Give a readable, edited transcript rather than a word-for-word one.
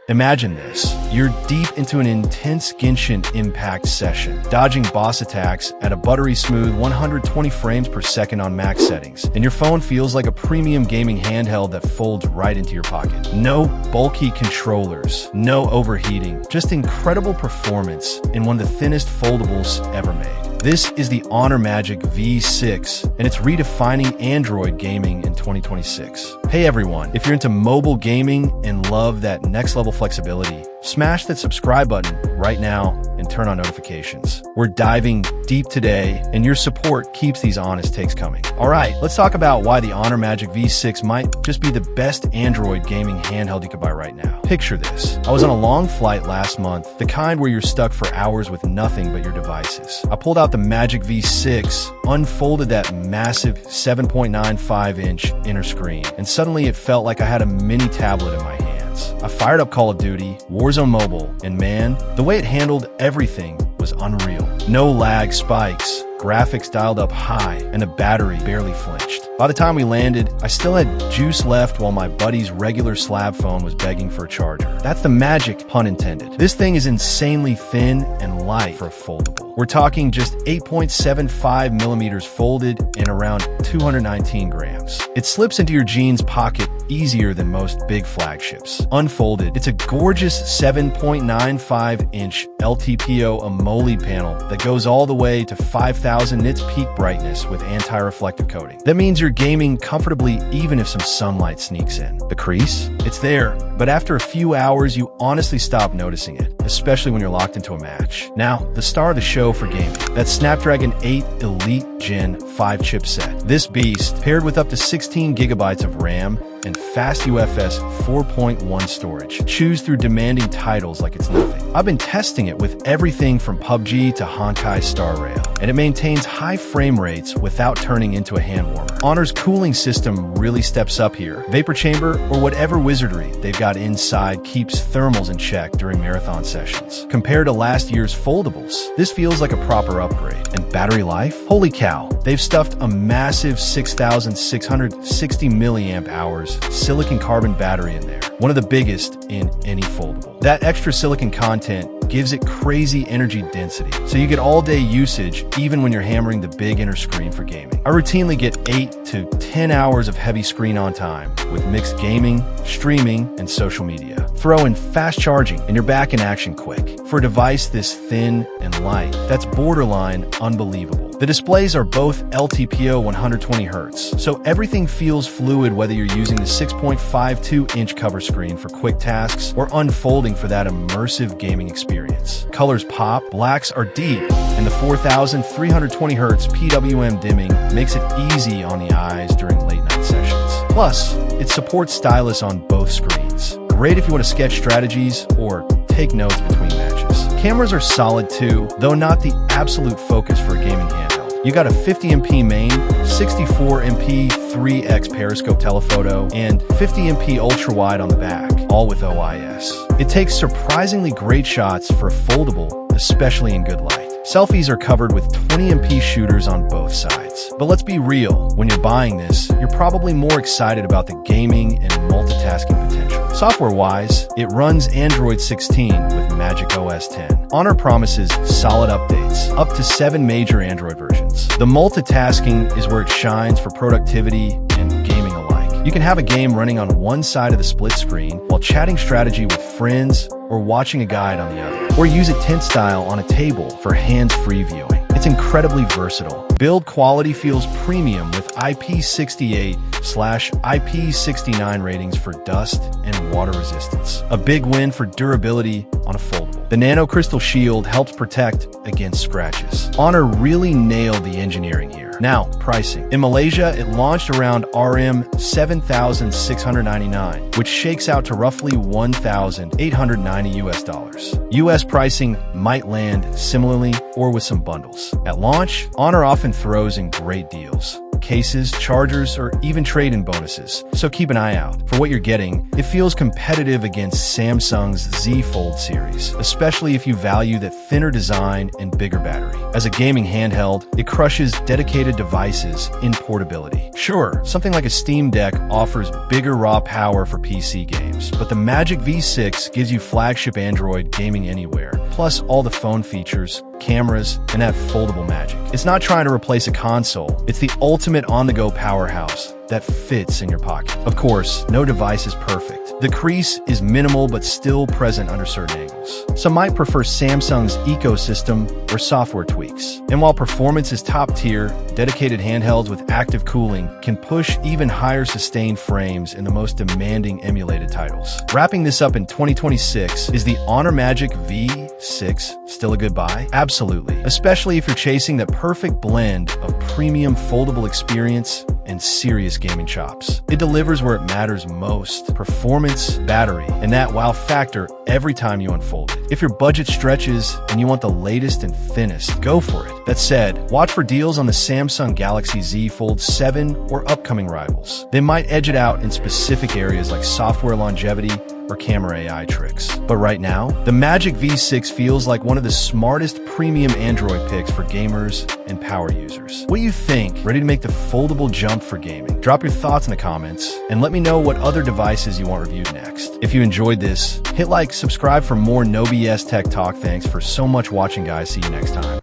Imagine this. You're deep into an intense Genshin Impact session, dodging boss attacks at a buttery smooth 120 frames per second on max settings, and your phone feels like a premium gaming handheld that folds right into your pocket. No bulky controllers, no overheating, just incredible performance in one of the thinnest foldables ever made. This is the Honor Magic V6, and it's redefining Android gaming in 2026. Hey everyone, if you're into mobile gaming and love that next-level flexibility, smash that subscribe button right now and turn on notifications. We're diving deep today, and your support keeps these honest takes coming. All right, let's talk about why the Honor Magic V6 might just be the best Android gaming handheld you could buy right now. Picture this. I was on a long flight last month, the kind where you're stuck for hours with nothing but your devices. I pulled out the Magic V6, unfolded that massive 7.95-inch inner screen, and suddenly it felt like I had a mini tablet in my hand. I fired up Call of Duty, Warzone Mobile, and man, the way it handled everything was unreal. No lag spikes, graphics dialed up high, and the battery barely flinched. By the time we landed, I still had juice left while my buddy's regular slab phone was begging for a charger. That's the magic, pun intended. This thing is insanely thin and light for a foldable. We're talking just 8.75 millimeters folded and around 219 grams. It slips into your jeans pocket easier than most big flagships. Unfolded, it's a gorgeous 7.95-inch LTPO AMOLED panel that goes all the way to 5,000 nits peak brightness with anti-reflective coating. That means you're gaming comfortably even if some sunlight sneaks in. The crease? It's there, but after a few hours, you honestly stop noticing it, especially when you're locked into a match. Now, the star of the show for gaming, that Snapdragon 8 Elite Gen 5 chipset. This beast, paired with up to 16 gigabytes of RAM and fast UFS 4.1 storage, chews through demanding titles like it's nothing. I've been testing it with everything from PUBG to Honkai Star Rail, and it maintains high frame rates without turning into a hand warmer. Honor's cooling system really steps up here. Vapor chamber or whatever wizardry they've got inside keeps thermals in check during marathon sessions. Compared to last year's foldables, this feels like a proper upgrade. And battery life? Holy cow, they've stuffed a massive 6,660 milliamp hours silicon carbon battery in there, one of the biggest in any foldable. That extra silicon content gives it crazy energy density, so you get all-day usage even when you're hammering the big inner screen for gaming. I routinely get 8 to 10 hours of heavy screen on time with mixed gaming, streaming, and social media. Throw in fast charging and you're back in action quick. For a device this thin and light, that's borderline unbelievable. The displays are both LTPO 120Hz, so everything feels fluid whether you're using the 6.52-inch cover screen for quick tasks or unfolding for that immersive gaming experience. Colors pop, blacks are deep, and the 4,320Hz PWM dimming makes it easy on the eyes during late-night sessions. Plus, it supports stylus on both screens. Great if you want to sketch strategies or take notes between matches. Cameras are solid too, though not the absolute focus for a gaming handheld. You got a 50MP main, 64MP 3x periscope telephoto, and 50MP ultra-wide on the back, all with OIS. It takes surprisingly great shots for a foldable, especially in good light. Selfies are covered with 20MP shooters on both sides. But let's be real, when you're buying this, you're probably more excited about the gaming and multitasking potential. Software-wise, it runs Android 16 with Magic OS 10. Honor promises solid updates, up to 7 major Android versions. The multitasking is where it shines for productivity and gaming alike. You can have a game running on one side of the split screen while chatting strategy with friends or watching a guide on the other. Or use it tent style on a table for hands-free viewing. It's incredibly versatile. Build quality feels premium with IP68/IP69 ratings for dust and water resistance. A big win for durability on a foldable. The nano crystal shield helps protect against scratches. Honor really nailed the engineering here. Now, pricing. In Malaysia, it launched around RM 7,699, which shakes out to roughly $1,890 US. US pricing might land similarly or with some bundles. At launch, Honor often throws in great deals. cases, chargers, or even trade-in bonuses. So keep an eye out for what you're getting. It feels competitive against Samsung's Z Fold series, especially if you value that thinner design and bigger battery. As a gaming handheld, it crushes dedicated devices in portability. Sure, something like a Steam Deck offers bigger raw power for PC games, but the Magic V6 gives you flagship Android gaming anywhere, plus all the phone features, cameras, and that foldable magic. It's not trying to replace a console, it's the ultimate on-the-go powerhouse that fits in your pocket. Of course, no device is perfect. The crease is minimal but still present under certain angles. Some might prefer Samsung's ecosystem or software tweaks. And while performance is top tier, dedicated handhelds with active cooling can push even higher sustained frames in the most demanding emulated titles. Wrapping this up in 2026, is the Honor Magic V6 still a good buy? Absolutely, especially if you're chasing the perfect blend of premium foldable experience and serious gaming chops. It delivers where it matters most: performance, battery, and that wow factor every time you unfold it. If your budget stretches and you want the latest and thinnest, go for it. That said, watch for deals on the Samsung Galaxy Z Fold 7 or upcoming rivals. They might edge it out in specific areas like software longevity or camera AI tricks. But right now, the Magic V6 feels like one of the smartest premium Android picks for gamers and power users. What do you think? Ready to make the foldable jump for gaming? Drop your thoughts in the comments and let me know what other devices you want reviewed next. If you enjoyed this, hit like, subscribe for more No BS Tech Talk. Thanks for so much watching, guys. See you next time.